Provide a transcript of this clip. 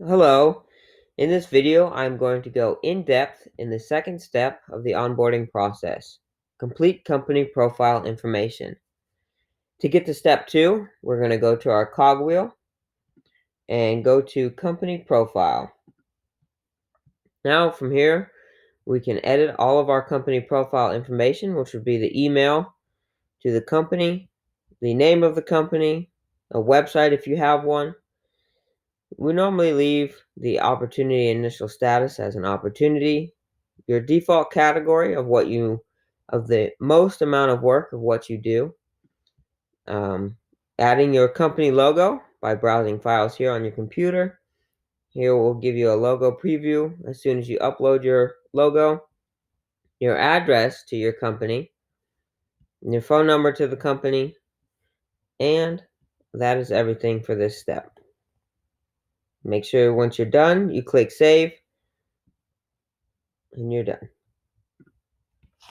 Hello. In this video, I'm going to go in depth in the second step of the onboarding process, complete company profile information. To get to step 2, we're going to go to our cogwheel and go to company profile. Now from here, we can edit all of our company profile information, which would be the email to the company, the name of the company, a website if you have one. We normally leave the opportunity initial status as an opportunity, your default category of the most amount of work of what you do, adding your company logo by browsing files here on your computer. Here we'll give you a logo preview as soon as you upload your logo, your address to your company, your phone number to the company, and that is everything for this step. Make sure once you're done, you click save, and you're done.